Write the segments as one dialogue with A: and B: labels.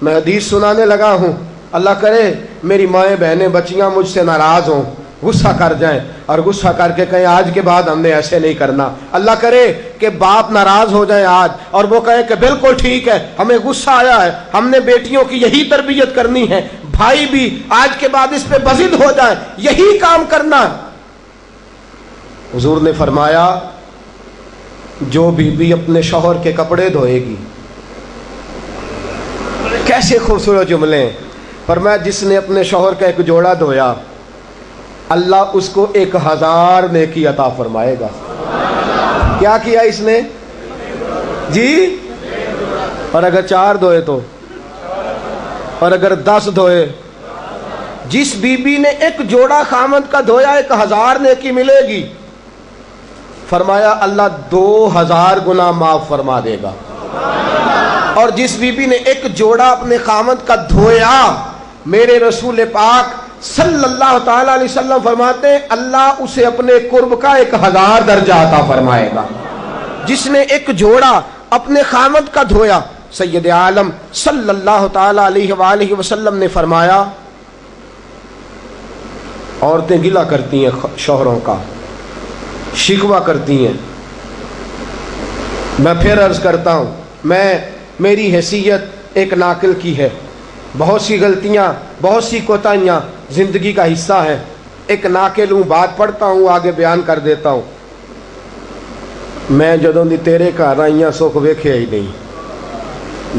A: میں حدیث سنانے لگا ہوں، اللہ کرے میری مائیں بہنیں بچیاں مجھ سے ناراض ہوں، غصہ کر جائیں اور غصہ کر کے کہیں آج کے بعد ہم نے ایسے نہیں کرنا۔ اللہ کرے کہ باپ ناراض ہو جائیں آج اور وہ کہیں کہ بالکل ٹھیک ہے، ہمیں غصہ آیا ہے، ہم نے بیٹیوں کی یہی تربیت کرنی ہے، بھائی بھی آج کے بعد اس پہ بضد ہو جائیں، یہی کام کرنا ہے۔ حضور نے فرمایا جو بیوی اپنے شوہر کے کپڑے دھوئے گی، کیسے خوبصورت جملے ہیں، فرمایا جس نے اپنے شوہر کا ایک جوڑا دھویا اللہ اس کو 1000 نیکی عطا فرمائے گا۔ کیا کیا اس نے جی؟ اور اگر 4 دھوئے تو، اور اگر 10 دھوئے، جس بی بی نے ایک جوڑا خامد کا دھویا 1000 نیکی ملے گی۔ فرمایا اللہ 2000 گنا معاف فرما دے گا۔ اور جس بی بی نے ایک جوڑا اپنے خامد کا دھویا، میرے رسول پاک صلی اللہ تعالی علیہ وسلم فرماتے ہیں اللہ اسے اپنے قرب کا 1000 درجہ عطا فرمائے گا۔ جس نے ایک جوڑا اپنے خامد کا دھویا، سید عالم صلی اللہ تعالی علیہ وآلہ وسلم نے فرمایا عورتیں گلہ کرتی ہیں شوہروں کا، شکوہ کرتی ہیں۔ میں پھر عرض کرتا ہوں، میری حیثیت ایک ناقل کی ہے، بہت سی غلطیاں، بہت سی کوتاہیاں زندگی کا حصہ ہے، ایک ناقل ہوں، بات پڑھتا ہوں آگے بیان کر دیتا ہوں۔ میں جدوں دی تیرے گھر آئیاں سکھ ویکھیا ہی نہیں،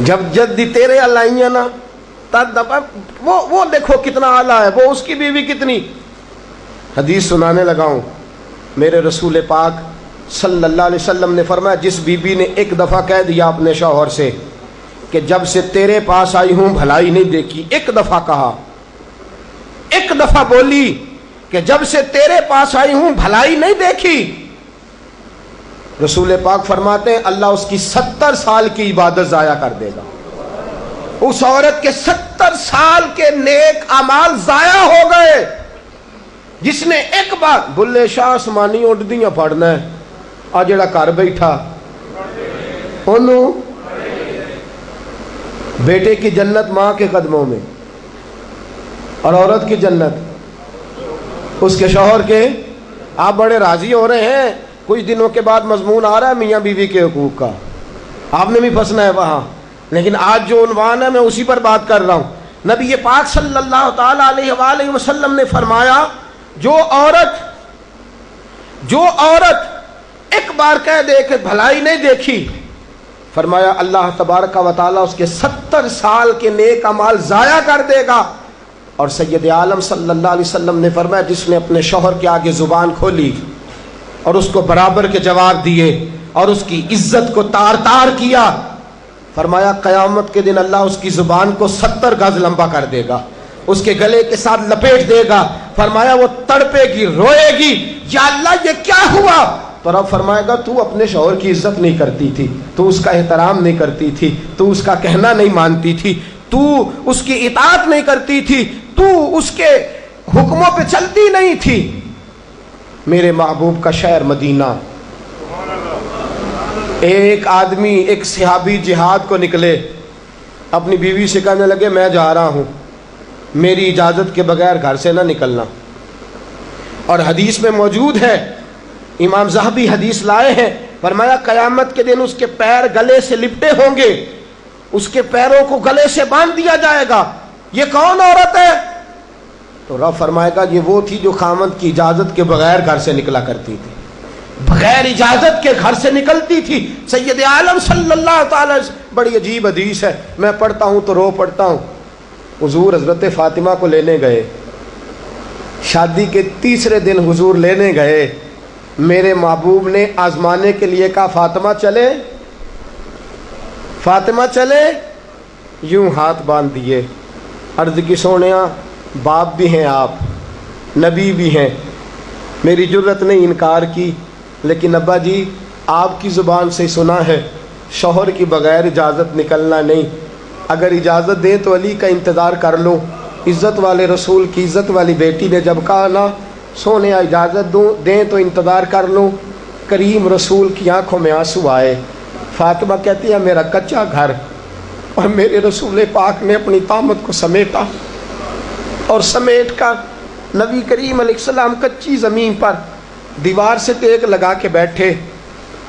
A: جب جد دی تیرے ال آئیاں نا تد وہ دیکھو کتنا اعلیٰ ہے، وہ اس کی بیوی کتنی۔ حدیث سنانے لگا ہوں، میرے رسول پاک صلی اللہ علیہ وسلم نے فرمایا جس بی بی نے ایک دفعہ کہہ دیا اپنے شوہر سے کہ جب سے تیرے پاس آئی ہوں بھلائی نہیں دیکھی، ایک دفعہ کہا، ایک دفعہ بولی کہ جب سے تیرے پاس آئی ہوں بھلائی نہیں دیکھی، رسول پاک فرماتے ہیں اللہ اس کی 70 سال کی عبادت ضائع کر دے گا۔ اس عورت کے 70 سال کے نیک اعمال ضائع ہو گئے، جس نے ایک بار بلے شاہ آسمانی اڈدیاں پڑھنا ہے، آ جڑا گھر بیٹھا انہوں بیٹے کی جنت ماں کے قدموں میں، اور عورت کی جنت اس کے شوہر کے۔ آپ بڑے راضی ہو رہے ہیں، کچھ دنوں کے بعد مضمون آ رہا ہے میاں بیوی کے حقوق کا، آپ نے بھی پھنسنا ہے وہاں، لیکن آج جو عنوان ہے میں اسی پر بات کر رہا ہوں۔ نبی پاک صلی اللہ تعالی علیہ وآلہ وسلم نے فرمایا جو عورت ایک بار کہہ دے کہ بھلائی نہیں دیکھی، فرمایا اللہ تبارک و تعالیٰ اس کے 70 سال کے نیک اعمال ضائع کر دے گا۔ اور سید عالم صلی اللہ علیہ وسلم نے فرمایا جس نے اپنے شوہر کے آگے زبان کھولی اور اس کو برابر کے جواب دیے اور اس کی عزت کو تار تار کیا، فرمایا قیامت کے دن اللہ اس کی زبان کو 70 گز لمبا کر دے گا، اس کے گلے کے ساتھ لپیٹ دے گا۔ فرمایا وہ تڑپے گی، روئے گی، یا اللہ یہ کیا ہوا؟ تو رب فرمائے گا تو اپنے شوہر کی عزت نہیں کرتی تھی، تو اس کا احترام نہیں کرتی تھی، تو اس کا کہنا نہیں مانتی تھی، تو اس کی اطاعت نہیں کرتی تھی، تو اس کے حکموں پہ چلتی نہیں تھی۔ میرے محبوب کا شہر مدینہ، ایک آدمی، ایک صحابی جہاد کو نکلے، اپنی بیوی سے کہنے لگے میں جا رہا ہوں، میری اجازت کے بغیر گھر سے نہ نکلنا۔ اور حدیث میں موجود ہے، امام ذہبی حدیث لائے ہیں، فرمایا قیامت کے دن اس کے پیر گلے سے لپٹے ہوں گے، اس کے پیروں کو گلے سے باندھ دیا جائے گا، یہ کون عورت ہے؟ تو رب فرمائے گا یہ وہ تھی جو خامد کی اجازت کے بغیر گھر سے نکلا کرتی تھی، بغیر اجازت کے گھر سے نکلتی تھی۔ سید عالم صلی اللہ تعالی، بڑی عجیب حدیث ہے، میں پڑھتا ہوں تو رو پڑھتا ہوں۔ حضور حضرت فاطمہ کو لینے گئے، شادی کے 3 دن حضور لینے گئے، میرے محبوب نے آزمانے کے لیے کہا فاطمہ چلے، فاطمہ چلے، یوں ہاتھ باندھ دیے، عرض کی سونیا باپ بھی ہیں آپ، نبی بھی ہیں، میری جرت نہیں انکار کی، لیکن ابا جی آپ کی زبان سے سنا ہے شوہر کی بغیر اجازت نکلنا نہیں، اگر اجازت دیں تو علی کا انتظار کر لوں۔ عزت والے رسول کی عزت والی بیٹی نے جب کہا نا سونے اجازت دیں تو انتظار کر لوں، کریم رسول کی آنکھوں میں آنسو آئے۔ فاطمہ کہتی ہے میرا کچا گھر اور میرے رسول پاک نے اپنی طامت کو سمیٹا اور سمیٹ کر نبی کریم علیہ السلام کچی زمین پر دیوار سے ٹیک لگا کے بیٹھے.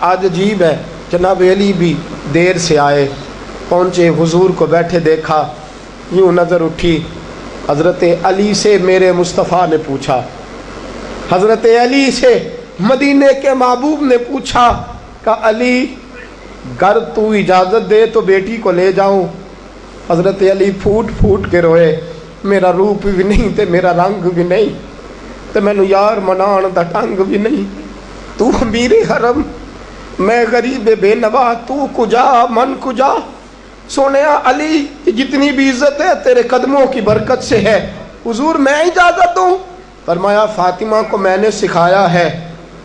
A: آج عجیب ہے، جناب علی بھی دیر سے آئے، پہنچے، حضور کو بیٹھے دیکھا، یوں نظر اٹھی. حضرت علی سے میرے مصطفیٰ نے پوچھا، حضرت علی سے مدینے کے محبوب نے پوچھا کہ علی گر تو اجازت دے تو بیٹی کو لے جاؤں. حضرت علی پھوٹ پھوٹ کے روئے، میرا روپ بھی نہیں تے میرا رنگ بھی نہیں تے مینو یار منان دا ٹنگ بھی نہیں. تو امیر حرم، میں غریب بے نوا، تو کجا من کجا. سونیا علی جتنی بھی عزت ہے تیرے قدموں کی برکت سے ہے. حضور میں اجازت دوں؟ فرمایا فاطمہ کو میں نے سکھایا ہے.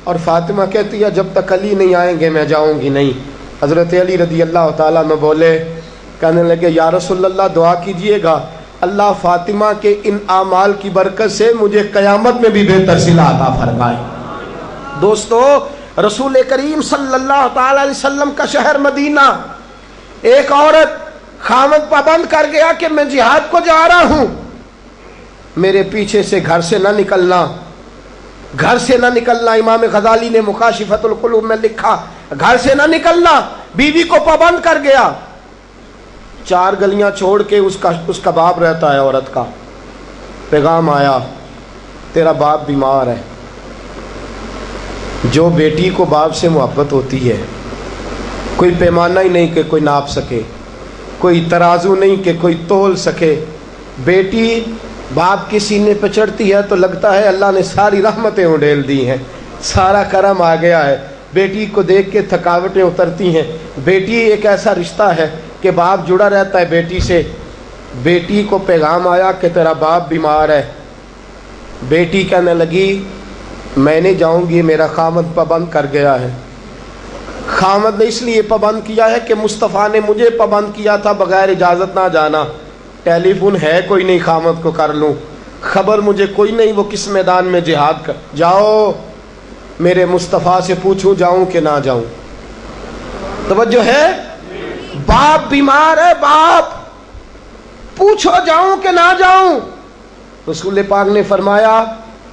A: اور فاطمہ کہتی ہے جب تک علی نہیں آئیں گے میں جاؤں گی نہیں. حضرت علی رضی اللہ تعالیٰ عنہ بولے، کہنے لگے یا رسول اللہ دعا کیجئے گا اللہ فاطمہ کے ان اعمال کی برکت سے مجھے قیامت میں بھی بہتر صلہ عطا فرمائے. دوستو، رسول کریم صلی اللہ تعالیٰ علیہ وسلم کا شہر مدینہ، ایک عورت خامد پابند کر گیا کہ میں جہاد کو جا رہا ہوں، میرے پیچھے سے گھر سے نہ نکلنا، گھر سے نہ نکلنا. امام غزالی نے مکاشفۃ القلوب میں لکھا گھر سے نہ نکلنا. بیوی کو پابند کر گیا. 4 گلیاں چھوڑ کے اس کا باپ رہتا ہے عورت کا. پیغام آیا تیرا باپ بیمار ہے. جو بیٹی کو باپ سے محبت ہوتی ہے کوئی پیمانہ ہی نہیں کہ کوئی ناپ سکے، کوئی ترازو نہیں کہ کوئی تول سکے. بیٹی باپ کے سینے پہ چڑھتی ہے تو لگتا ہے اللہ نے ساری رحمتیں اڈیل دی ہیں، سارا کرم آ گیا ہے. بیٹی کو دیکھ کے تھکاوٹیں اترتی ہیں. بیٹی ایک ایسا رشتہ ہے کہ باپ جڑا رہتا ہے بیٹی سے. بیٹی کو پیغام آیا کہ تیرا باپ بیمار ہے. بیٹی کہنے لگی میں نہیں جاؤں گی، میرا خامد پابند کر گیا ہے. خامد نے اس لیے پابند کیا ہے کہ مصطفیٰ نے مجھے پابند کیا تھا بغیر اجازت نہ جانا. ٹیلی فون ہے کوئی نہیں خامد کو کر لوں، خبر مجھے کوئی نہیں وہ کس میدان میں جہاد کر. جاؤ میرے مصطفیٰ سے پوچھوں جاؤں کہ نہ جاؤں. توجہ ہے، باپ بیمار ہے، باپ پوچھو جاؤں کہ نہ جاؤں. رسول پاک نے فرمایا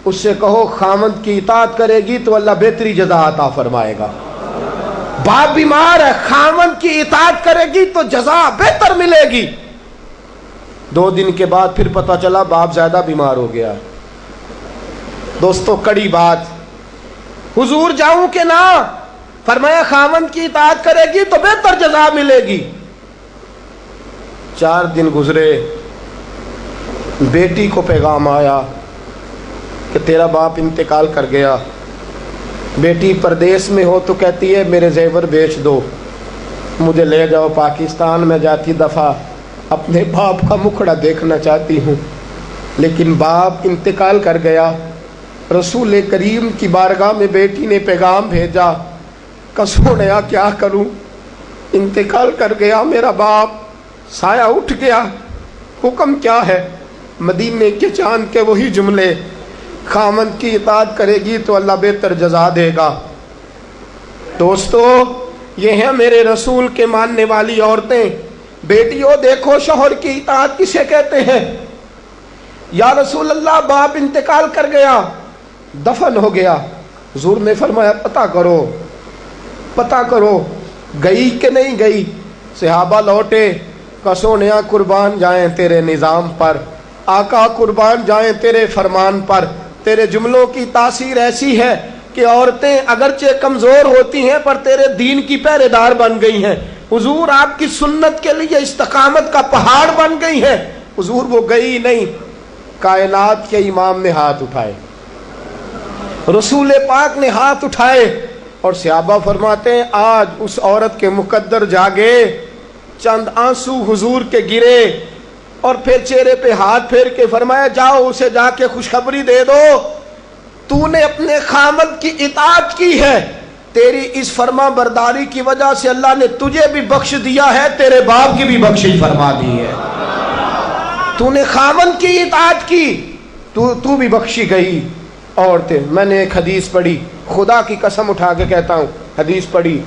A: اس سے کہو خامد کی اطاعت کرے گی تو اللہ بہتری جزا عطا فرمائے گا. باپ بیمار ہے، خامد کی اطاعت کرے گی تو جزا بہتر ملے گی. 2 دن کے بعد پھر پتہ چلا باپ زیادہ بیمار ہو گیا. دوستو کڑی بات، حضور جاؤں کہ نہ؟ فرمایا خامد کی اطاعت کرے گی تو بہتر جزا ملے گی. 4 دن گزرے، بیٹی کو پیغام آیا کہ تیرا باپ انتقال کر گیا. بیٹی پردیس میں ہو تو کہتی ہے میرے زیور بیچ دو، مجھے لے جاؤ پاکستان میں جاتی دفعہ اپنے باپ کا مکھڑا دیکھنا چاہتی ہوں. لیکن باپ انتقال کر گیا. رسول کریم کی بارگاہ میں بیٹی نے پیغام بھیجا کہ سونیا کیا کروں، انتقال کر گیا میرا باپ، سایہ اٹھ گیا، حکم کیا ہے؟ مدینے کے چاند کے وہی جملے، خامد کی اطاعت کرے گی تو اللہ بہتر جزا دے گا. دوستو یہ ہیں میرے رسول کے ماننے والی عورتیں. بیٹیوں دیکھو شوہر کی اطاعت کسے کہتے ہیں. یا رسول اللہ باپ انتقال کر گیا، دفن ہو گیا. حضور نے فرمایا پتہ کرو گئی کہ نہیں گئی. صحابہ لوٹے کہ سونیا قربان جائیں تیرے نظام پر، آقا قربان جائیں تیرے فرمان پر. تیرے جملوں کی تاثیر ایسی ہے کہ عورتیں اگرچہ کمزور ہوتی ہیں پر تیرے دین کی پہرے دار بن گئی ہیں. حضور آپ کی سنت کے لیے استقامت کا پہاڑ بن گئی ہیں. حضور وہ گئی نہیں. کائنات کے امام نے ہاتھ اٹھائے، رسول پاک نے ہاتھ اٹھائے اور صحابہ فرماتے ہیں آج اس عورت کے مقدر جاگے. چند آنسو حضور کے گرے اور پھر چہرے پہ ہاتھ پھیر کے فرمایا جاؤ اسے جا کے خوشخبری دے دو، تو نے اپنے خامد کی اطاعت کی ہے، تیری اس فرما برداری کی وجہ سے اللہ نے تجھے بھی بخش دیا ہے، تیرے باپ کی بھی بخشش فرما دی ہے. تو نے خامد کی اطاعت کی تو بھی بخشی گئی. عورتیں، میں نے ایک حدیث پڑھی، خدا کی قسم اٹھا کے کہتا ہوں، حدیث پڑھی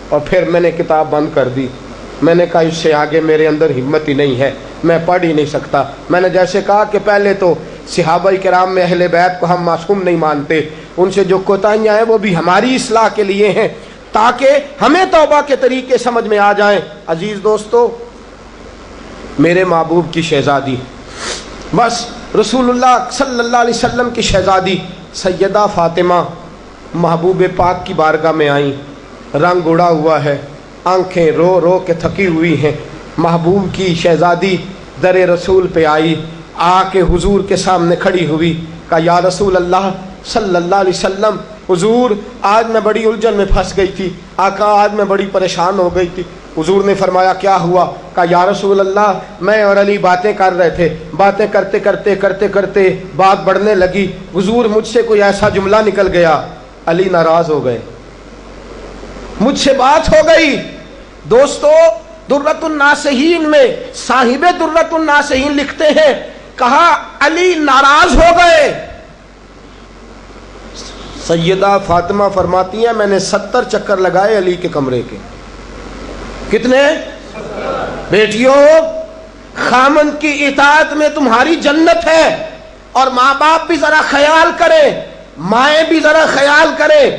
A: اور پھر میں نے کتاب بند کر دی. میں نے کہا اس سے آگے میرے اندر ہمت ہی نہیں ہے، میں پڑھ ہی نہیں سکتا۔ میں نے جیسے کہا کہ پہلے تو صحابہ کرام میں اہل بیت کو ہم معصوم نہیں مانتے، ان سے جو کوتاہیاں ہیں وہ بھی ہماری اصلاح کے لیے ہیں تاکہ ہمیں توبہ کے طریقے سمجھ میں آ جائیں۔ عزیز دوستو، میرے محبوب کی شہزادی، بس رسول اللہ صلی اللہ علیہ وسلم کی شہزادی سیدہ فاطمہ محبوب پاک کی بارگاہ میں آئیں، رنگ اڑا ہوا ہے، آنکھیں رو رو کے تھکی ہوئی ہیں۔ محبوب کی شہزادی در رسول پہ آئی، آ کے حضور کے سامنے کھڑی ہوئی، کہا یا رسول اللہ صلی اللہ علیہ وسلم، حضور آج میں بڑی الجھن میں پھنس گئی تھی، آقا آج میں بڑی پریشان ہو گئی تھی۔ حضور نے فرمایا کیا ہوا؟ کہا یا رسول اللہ میں اور علی باتیں کر رہے تھے، باتیں کرتے کرتے کرتے کرتے بات بڑھنے لگی، حضور مجھ سے کوئی ایسا جملہ نکل گیا، علی ناراض ہو گئے، مجھ سے بات ہو گئی۔ دوستو درۃ الناصحین میں صاحب درۃ الناصحین لکھتے ہیں، کہا علی ناراض ہو گئے۔ سیدہ فاطمہ فرماتی ہیں میں نے 70 چکر لگائے علی کے کمرے کے۔ کتنے؟ بیٹیوں، خامند کی اطاعت میں تمہاری جنت ہے، اور ماں باپ بھی ذرا خیال کریں، مائیں بھی ذرا خیال کریں۔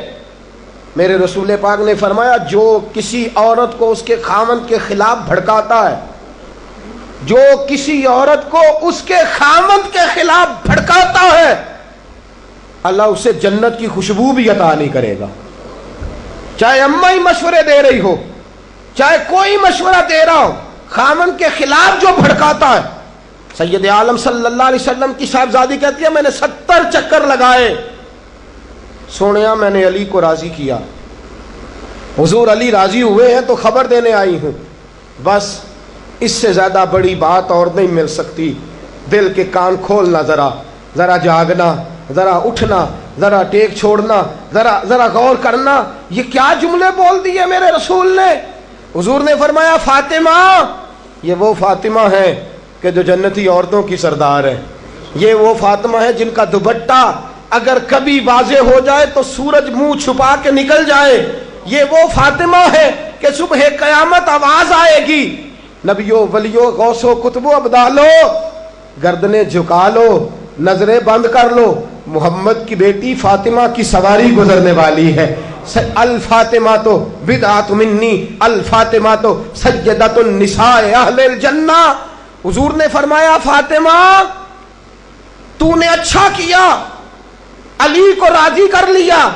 A: میرے رسول پاک نے فرمایا جو کسی عورت کو اس کے خامند کے خلاف بھڑکاتا ہے، جو کسی عورت کو اس کے خامند کے خلاف بھڑکاتا ہے، اللہ اسے جنت کی خوشبو بھی عطا نہیں کرے گا۔ چاہے اماں ہی مشورے دے رہی ہو، چاہے کوئی مشورہ دے رہا ہو، خامند کے خلاف جو بھڑکاتا ہے۔ سید عالم صلی اللہ علیہ وسلم کی صاحبزادی کہتی ہے میں نے 70 چکر لگائے، سونیا میں نے علی کو راضی کیا، حضور علی راضی ہوئے ہیں تو خبر دینے آئی ہوں، بس اس سے زیادہ بڑی بات اور نہیں مل سکتی۔ دل کے کان کھولنا، ذرا جاگنا، ذرا اٹھنا، ذرا ٹیک چھوڑنا، ذرا غور کرنا، یہ کیا جملے بول دیے میرے رسول نے۔ حضور نے فرمایا فاطمہ، یہ وہ فاطمہ ہے کہ جو جنتی عورتوں کی سردار ہے، یہ وہ فاطمہ ہے جن کا دوپٹہ اگر کبھی واضح ہو جائے تو سورج منہ چھپا کے نکل جائے، یہ وہ فاطمہ ہے کہ صبح قیامت آواز آئے گی، نبیوں ولیوں غوثوں کتبوں ابدالو گردنیں جھکا لو، نظریں بند کر لو، محمد کی بیٹی فاطمہ کی سواری گزرنے والی ہے۔ الفاطمہ تو بدعت منی، الفاطمہ تو سیدۃ النساء اہل الجنہ۔ حضور نے فرمایا فاطمہ تو نے اچھا کیا، علی کو راضی کر لیا،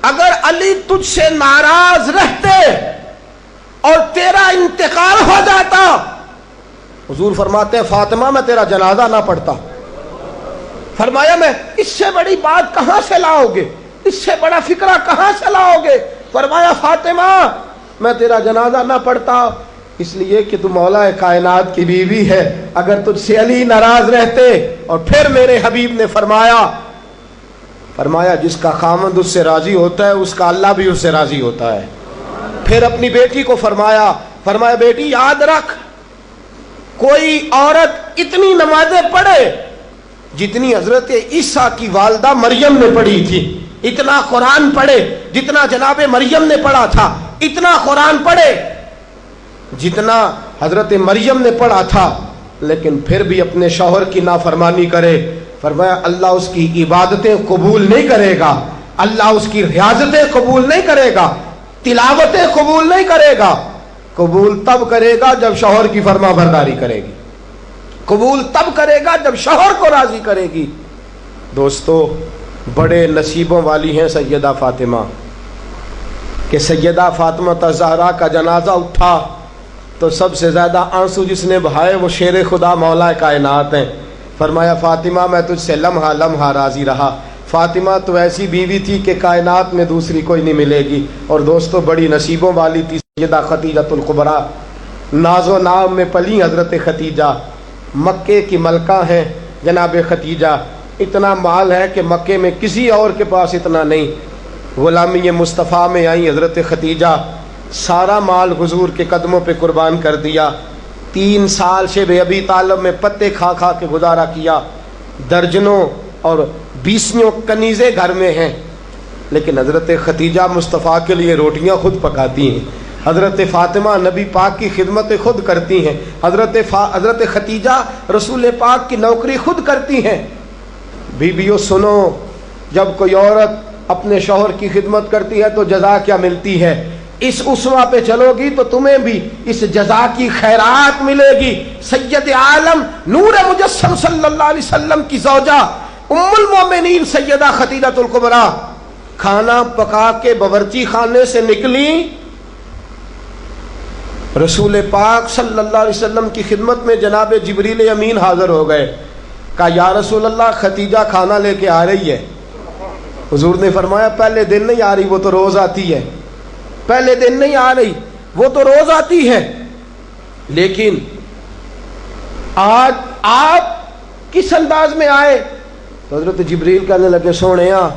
A: اگر علی تجھ سے ناراض رہتے اور تیرا انتقال ہو جاتا، حضور فرماتے ہیں فاطمہ میں تیرا جنازہ نہ پڑھتا۔ فرمایا میں اس سے بڑی بات کہاں سے لاؤ گے، اس سے بڑا فکرہ کہاں سے لاؤ گے؟ فرمایا فاطمہ میں تیرا جنازہ نہ پڑھتا اس لیے کہ تو مولا کائنات کی بیوی ہے، اگر تجھ سے علی ناراض رہتے۔ اور پھر میرے حبیب نے فرمایا جس کا خامند اس سے راضی ہوتا ہے اس کا اللہ بھی اس سے راضی ہوتا ہے۔ پھر اپنی بیٹی کو فرمایا بیٹی یاد رکھ، کوئی عورت اتنی نمازیں پڑھے جتنی حضرت عیسیٰ کی والدہ مریم نے پڑھی تھی، اتنا قرآن پڑھے جتنا جناب مریم نے پڑھا تھا، اتنا قرآن پڑھے جتنا حضرت مریم نے پڑھا تھا، لیکن پھر بھی اپنے شوہر کی نافرمانی کرے۔ فرمایا اللہ اس کی عبادتیں قبول نہیں کرے گا، اللہ اس کی ریاضتیں قبول نہیں کرے گا، تلاوتیں قبول نہیں کرے گا۔ قبول تب کرے گا جب شوہر کی فرما برداری کرے گی، قبول تب کرے گا جب شوہر کو راضی کرے گی۔ دوستو بڑے نصیبوں والی ہیں سیدہ فاطمہ کہ سیدہ فاطمہ الزہرا کا جنازہ اٹھا تو سب سے زیادہ آنسو جس نے بہائے وہ شیر خدا مولا کائنات ہیں۔ فرمایا فاطمہ میں تجھ سے لمحہ لمحہ راضی رہا، فاطمہ تو ایسی بیوی تھی کہ کائنات میں دوسری کوئی نہیں ملے گی۔ اور دوستو بڑی نصیبوں والی تھی سیدہ خدیجۃ الکبریٰ، ناز و نام میں پلی حضرت خدیجہ، مکے کی ملکہ ہیں جناب خدیجہ، اتنا مال ہے کہ مکے میں کسی اور کے پاس اتنا نہیں۔ غلامی مصطفیٰ میں آئی حضرت خدیجہ، سارا مال حضور کے قدموں پہ قربان کر دیا، 3 سال سے بے ابی طالب میں پتے کھا کھا کے گزارا کیا، درجنوں اور 20 کنیزیں گھر میں ہیں، لیکن حضرت خدیجہ مصطفیٰ کے لیے روٹیاں خود پکاتی ہیں، حضرت فاطمہ نبی پاک کی خدمت خود کرتی ہیں، حضرت خدیجہ رسول پاک کی نوکری خود کرتی ہیں۔ بیویوں سنو، جب کوئی عورت اپنے شوہر کی خدمت کرتی ہے تو جزا کیا ملتی ہے؟ اس اسوہ پہ چلو گی تو تمہیں بھی اس جزا کی خیرات ملے گی۔ سید عالم نور مجسم صلی اللہ علیہ وسلم کی زوجہ ام المومنین سیدہ خدیجہ الکبریٰ کھانا پکا کے باورچی خانے سے نکلی، رسول پاک صلی اللہ علیہ وسلم کی خدمت میں جناب جبریل امین حاضر ہو گئے۔ کہا یا رسول اللہ خدیجہ کھانا لے کے آ رہی ہے۔ حضور نے فرمایا پہلے دن نہیں آ رہی، وہ تو روز آتی ہے۔ پہلے دن نہیں آ رہی، وہ تو روز آتی ہے، لیکن آج آپ کس انداز میں آئے؟ تو حضرت جبریل کہنے لگے سونےاں،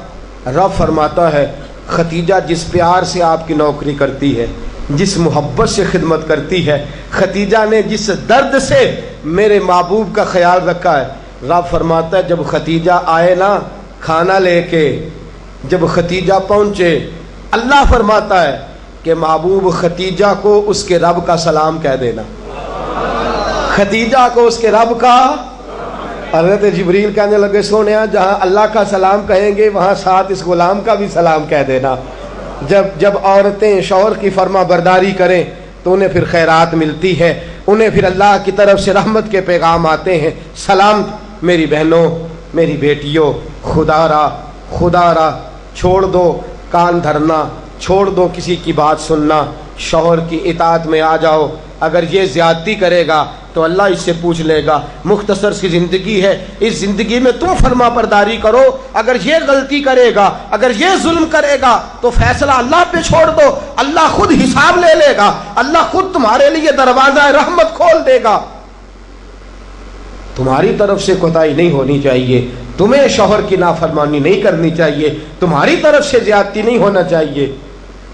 A: رب فرماتا ہے خدیجہ جس پیار سے آپ کی نوکری کرتی ہے، جس محبت سے خدمت کرتی ہے، خدیجہ نے جس درد سے میرے محبوب کا خیال رکھا ہے، رب فرماتا ہے جب خدیجہ آئے نا کھانا لے کے، جب خدیجہ پہنچے، اللہ فرماتا ہے کہ محبوب خدیجہ کو اس کے رب کا سلام کہہ دینا، خدیجہ کو اس کے رب کا۔ حضرت جبریل کہنے لگے سونیا جہاں اللہ کا سلام کہیں گے وہاں ساتھ اس غلام کا بھی سلام کہہ دینا۔ جب عورتیں شوہر کی فرما برداری کریں تو انہیں پھر خیرات ملتی ہے، انہیں پھر اللہ کی طرف سے رحمت کے پیغام آتے ہیں۔ سلام میری بہنوں، میری بیٹیوں، خدا را چھوڑ دو کان دھرنا، چھوڑ دو کسی کی بات سننا، شوہر کی اطاعت میں آ جاؤ۔ اگر یہ زیادتی کرے گا تو اللہ اس سے پوچھ لے گا، مختصر سی زندگی ہے، اس زندگی میں تم فرما برداری کرو۔ اگر یہ غلطی کرے گا، اگر یہ ظلم کرے گا تو فیصلہ اللہ پہ چھوڑ دو، اللہ خود حساب لے لے گا، اللہ خود تمہارے لیے دروازہ رحمت کھول دے گا۔ تمہاری طرف سے کوتاہی نہیں ہونی چاہیے، تمہیں شوہر کی نافرمانی نہیں کرنی چاہیے، تمہاری طرف سے زیادتی نہیں ہونا چاہیے۔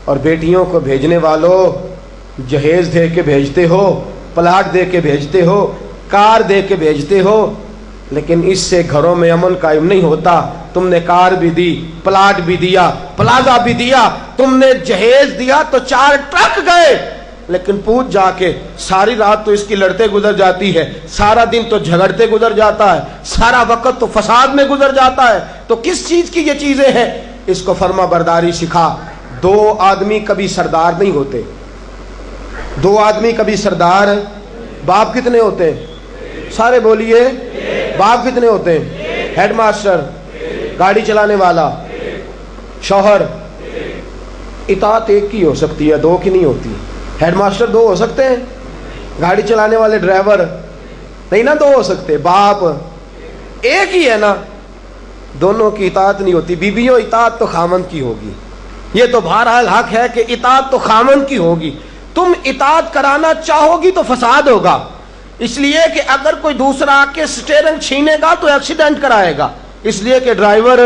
A: اور بیٹیوں کو بھیجنے والوں، جہیز دے کے بھیجتے ہو، پلاٹ دے کے بھیجتے ہو، کار دے کے بھیجتے ہو، لیکن اس سے گھروں میں امن قائم نہیں ہوتا۔ تم نے کار بھی دی، پلاٹ بھی دیا، پلازا بھی دیا، تم نے جہیز دیا تو 4 ٹرک گئے، لیکن پوچھ جا کے ساری رات تو اس کی لڑتے گزر جاتی ہے، سارا دن تو جھگڑتے گزر جاتا ہے، سارا وقت تو فساد میں گزر جاتا ہے، تو کس چیز کی یہ چیزیں ہیں؟ اس کو فرما برداری سکھا۔ 2 آدمی کبھی سردار نہیں ہوتے، 2 آدمی کبھی سردار۔ باپ کتنے ہوتے ہیں؟ سارے بولیے، باپ کتنے ہوتے ہیں؟ ہیڈ ماسٹر، گاڑی چلانے والا، شوہر۔ اطاعت ایک کی ہو سکتی ہے، 2 کی نہیں ہوتی۔ ہیڈ ماسٹر 2 ہو سکتے ہیں، گاڑی چلانے والے ڈرائیور نہیں نا 2 ہو سکتے، باپ ایک ہی ہے نا، دونوں کی اطاعت نہیں ہوتی۔ بیویوں اطاعت تو خامند کی ہوگی، یہ تو بہرحال حق ہے کہ اطاعت تو خامند کی ہوگی۔ تم اطاعت کرانا چاہو گی تو فساد ہوگا، اس لیے کہ اگر کوئی دوسرا آ کے سٹیئرنگ چھینے گا تو ایکسیڈنٹ کرائے گا، اس لیے کہ ڈرائیور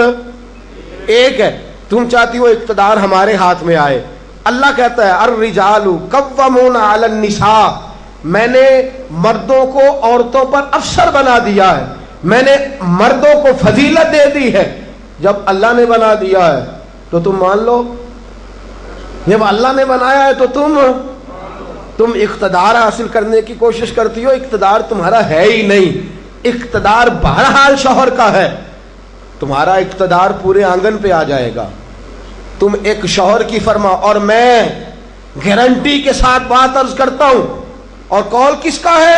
A: ایک ہے۔ تم چاہتی ہو اقتدار ہمارے ہاتھ میں آئے، اللہ کہتا ہے الرجال قوامون علی النساء، میں نے مردوں کو عورتوں پر افسر بنا دیا ہے، میں نے مردوں کو فضیلت دے دی ہے۔ جب اللہ نے بنا دیا ہے تو تم مان لو، جب اللہ نے بنایا ہے تو تم اقتدار حاصل کرنے کی کوشش کرتی ہو، اقتدار تمہارا ہے ہی نہیں، اقتدار بہرحال شوہر کا ہے، تمہارا اقتدار پورے آنگن پہ آ جائے گا۔ تم ایک شوہر کی فرما، اور میں گارنٹی کے ساتھ بات عرض کرتا ہوں، اور قول کس کا ہے؟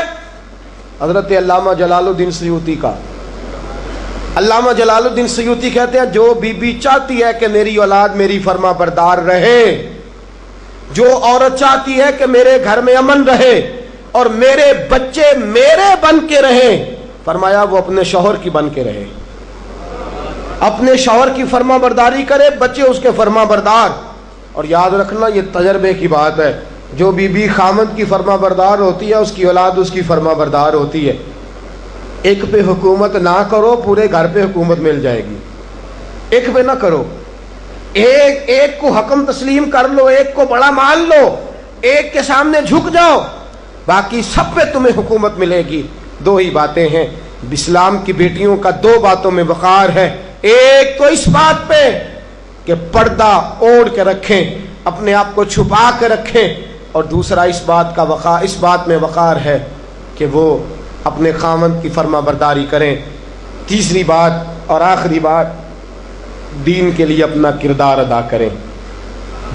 A: حضرت علامہ جلال الدین سیوطی کا۔ علامہ جلال الدین سیوطی کہتے ہیں جو بی چاہتی ہے کہ میری اولاد میری فرما بردار رہے، جو عورت چاہتی ہے کہ میرے گھر میں امن رہے اور میرے بچے میرے بن کے رہیں، فرمایا وہ اپنے شوہر کی بن کے رہے، اپنے شوہر کی فرما برداری کرے، بچے اس کے فرما بردار۔ اور یاد رکھنا یہ تجربے کی بات ہے، جو بی خامند کی فرما بردار ہوتی ہے اس کی اولاد اس کی فرما بردار ہوتی ہے۔ ایک پہ حکومت نہ کرو، پورے گھر پہ حکومت مل جائے گی۔ ایک پہ نہ کرو، ایک کو حکم تسلیم کر لو، ایک کو بڑا مان لو، ایک کے سامنے جھک جاؤ، باقی سب پہ تمہیں حکومت ملے گی۔ 2 ہی باتیں ہیں، اسلام کی بیٹیوں کا 2 باتوں میں وقار ہے۔ ایک تو اس بات پہ کہ پردہ اوڑھ کے رکھیں، اپنے آپ کو چھپا کے رکھیں، اور دوسرا اس بات میں وقار ہے کہ وہ اپنے خاوند کی فرما برداری کریں. تیسری بات اور آخری بات، دین کے لیے اپنا کردار ادا کریں.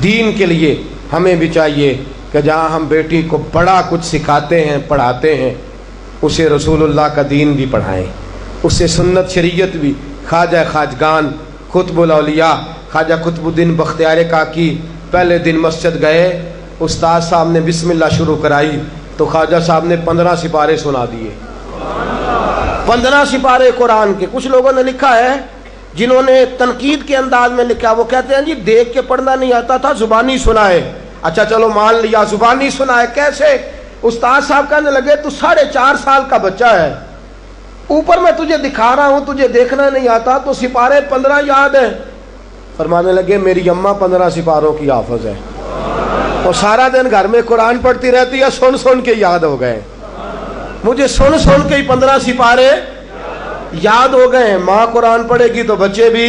A: دین کے لیے ہمیں بھی چاہیے کہ جہاں ہم بیٹی کو بڑا کچھ سکھاتے ہیں پڑھاتے ہیں، اسے رسول اللہ کا دین بھی پڑھائیں، اسے سنت شریعت بھی. خواجہ خواجگان قطب الاولیاء خواجہ قطب الدین بختیار کاکی پہلے دن مسجد گئے، استاد صاحب نے بسم اللہ شروع کرائی تو خواجہ صاحب نے 15 سپارے سنا دیے. 15 سپارے قرآن کے. کچھ لوگوں نے لکھا ہے جنہوں نے تنقید کے انداز میں لکھا، وہ کہتے ہیں جی دیکھ کے پڑھنا نہیں آتا تھا، زبانی سنائے. اچھا چلو مان لیا زبانی سنائے. کیسے؟ استاد صاحب کہنے لگے تو 4.5 سال کا بچہ ہے، اوپر میں تجھے دکھا رہا ہوں، تجھے دیکھنا نہیں آتا تو سپارے 15 یاد ہیں. فرمانے لگے میری اماں 15 سپاروں کی حافظ ہے، تو سارا دن گھر میں قرآن پڑھتی رہتی ہے، سن سن کے یاد ہو گئے. مجھے سن سن کے ہی 15 سپارے یاد ہو گئے. ماں قرآن پڑھے گی تو بچے بھی،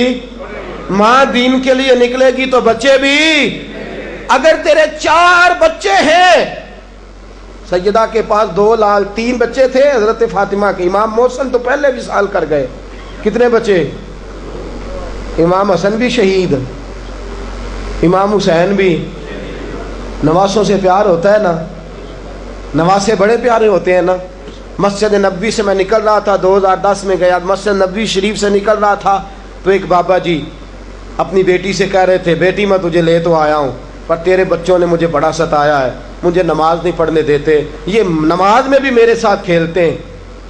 A: ماں دین کے لیے نکلے گی تو بچے بھی. اگر تیرے 4 بچے ہیں، سیدہ کے پاس 2 لال 3 بچے تھے حضرت فاطمہ کے. امام محسن تو پہلے وصال کر گئے. کتنے بچے؟ امام حسن بھی شہید، امام حسین بھی. نواسوں سے پیار ہوتا ہے نا، نواسے بڑے پیارے ہوتے ہیں نا. مسجد نبوی سے میں نکل رہا تھا، 2010 میں گیا، مسجد نبوی شریف سے نکل رہا تھا تو ایک بابا جی اپنی بیٹی سے کہہ رہے تھے بیٹی میں تجھے لے تو آیا ہوں پر تیرے بچوں نے مجھے بڑا ستایا ہے، مجھے نماز نہیں پڑھنے دیتے، یہ نماز میں بھی میرے ساتھ کھیلتے ہیں.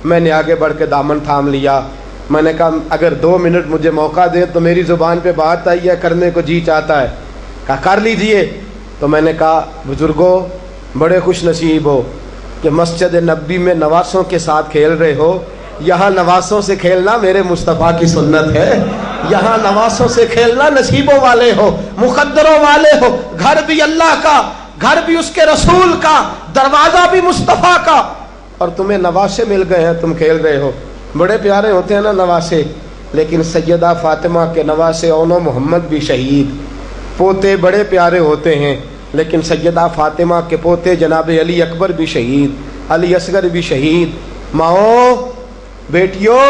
A: میں نے آگے بڑھ کے دامن تھام لیا. میں نے کہا اگر 2 منٹ مجھے موقع دے تو میری زبان پہ بات آئی ہے، کرنے کو جی چاہتا ہے. کہا کر لیجئے. تو میں نے کہا بزرگوں بڑے خوش نصیب ہو کہ مسجد نبوی میں نواسوں کے ساتھ کھیل رہے ہو. یہاں نواسوں سے کھیلنا میرے مصطفیٰ کی سنت ہے. یہاں نواسوں سے کھیلنا نصیبوں والے ہو، مقدروں والے ہو. گھر بھی اللہ کا، گھر بھی اس کے رسول کا، دروازہ بھی مصطفیٰ کا، اور تمہیں نواسے مل گئے ہیں، تم کھیل رہے ہو. بڑے پیارے ہوتے ہیں نا نواسے. لیکن سیدہ فاطمہ کے نواسے اونو محمد بھی شہید. پوتے بڑے پیارے ہوتے ہیں لیکن سیدہ فاطمہ کے پوتے جناب علی اکبر بھی شہید، علی اصغر بھی شہید. ماؤں بیٹیوں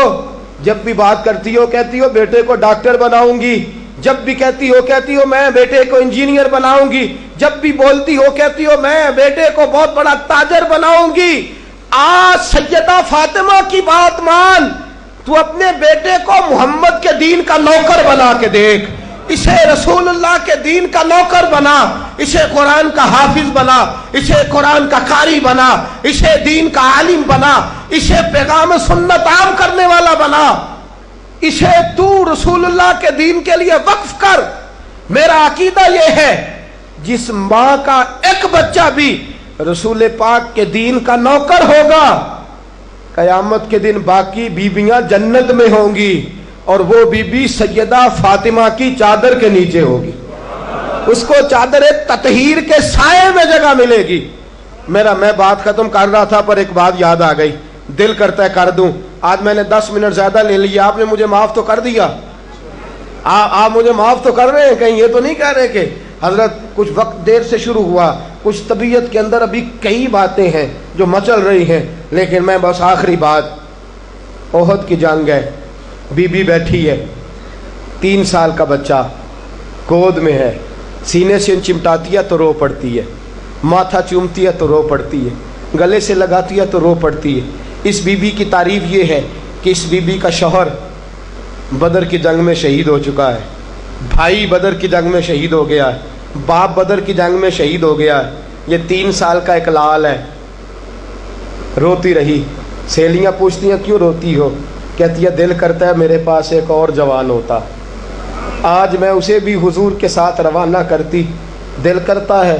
A: جب بھی بات کرتی ہو کہتی ہو بیٹے کو ڈاکٹر بناؤں گی، جب بھی کہتی ہو میں بیٹے کو انجینئر بناؤں گی، جب بھی بولتی ہو کہتی ہو میں بیٹے کو بہت بڑا تاجر بناؤں گی. آج سیدہ فاطمہ کی بات مان، تو اپنے بیٹے کو محمد کے دین کا نوکر بنا کے دیکھ، اسے رسول اللہ کے دین کا نوکر بنا، اسے قرآن کا حافظ بنا، اسے قرآن کا قاری بنا، اسے دین کا عالم بنا، اسے پیغام سنت عام کرنے والا بنا، اسے تو رسول اللہ کے دین کے لیے وقف کر. میرا عقیدہ یہ ہے جس ماں کا ایک بچہ بھی رسول پاک کے دین کا نوکر ہوگا، قیامت کے دن باقی بیویاں جنت میں ہوں گی اور وہ بی بی سیدہ فاطمہ کی چادر کے نیچے ہوگی. اس کو چادر تطہیر کے سائے میں جگہ ملے گی. میں بات ختم کر رہا تھا پر ایک بات یاد آ گئی، دل کرتا ہے کر دوں. آج میں نے 10 منٹ زیادہ لے لیا، آپ نے مجھے معاف تو کر دیا؟ آپ مجھے معاف تو کر رہے ہیں؟ کہیں یہ تو نہیں کہہ رہے کہ حضرت کچھ وقت دیر سے شروع ہوا، کچھ طبیعت کے اندر ابھی کئی باتیں ہیں جو مچل رہی ہیں، لیکن میں بس آخری بات، احد کی جنگ ہے، بی بی بیٹھی ہے، 3 سال کا بچہ گود میں ہے، سینے سے چمٹاتی ہے تو رو پڑتی ہے، ماتھا چومتی ہے تو رو پڑتی ہے، گلے سے لگاتی ہے تو رو پڑتی ہے. اس بی بی کی تعریف یہ ہے کہ اس بی بی کا شوہر بدر کی جنگ میں شہید ہو چکا ہے، بھائی بدر کی جنگ میں شہید ہو گیا ہے، باپ بدر کی جنگ میں شہید ہو گیا ہے. یہ 3 سال کا ایک لال ہے. روتی رہی. سہیلیاں پوچھتی ہیں کیوں روتی ہو؟ کہتی ہے دل کرتا ہے میرے پاس ایک اور جوان ہوتا، آج میں اسے بھی حضور کے ساتھ روانہ کرتی. دل کرتا ہے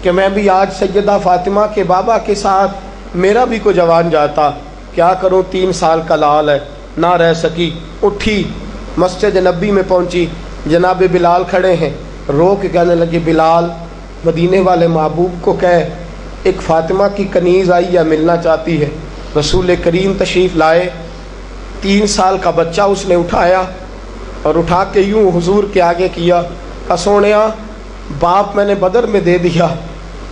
A: کہ میں بھی آج سیدہ فاطمہ کے بابا کے ساتھ میرا بھی کوئی جوان جاتا. کیا کروں، 3 سال کا لال ہے. نہ رہ سکی، اٹھی مسجد نبی میں پہنچی. جناب بلال کھڑے ہیں، رو کے کہنے لگے بلال مدینے والے محبوب کو کہے ایک فاطمہ کی کنیز آئی ہے، ملنا چاہتی ہے. رسول کریم تشریف لائے. 3 سال کا بچہ اس نے اٹھایا اور اٹھا کے یوں حضور کے آگے کیا. سونیا باپ میں نے بدر میں دے دیا،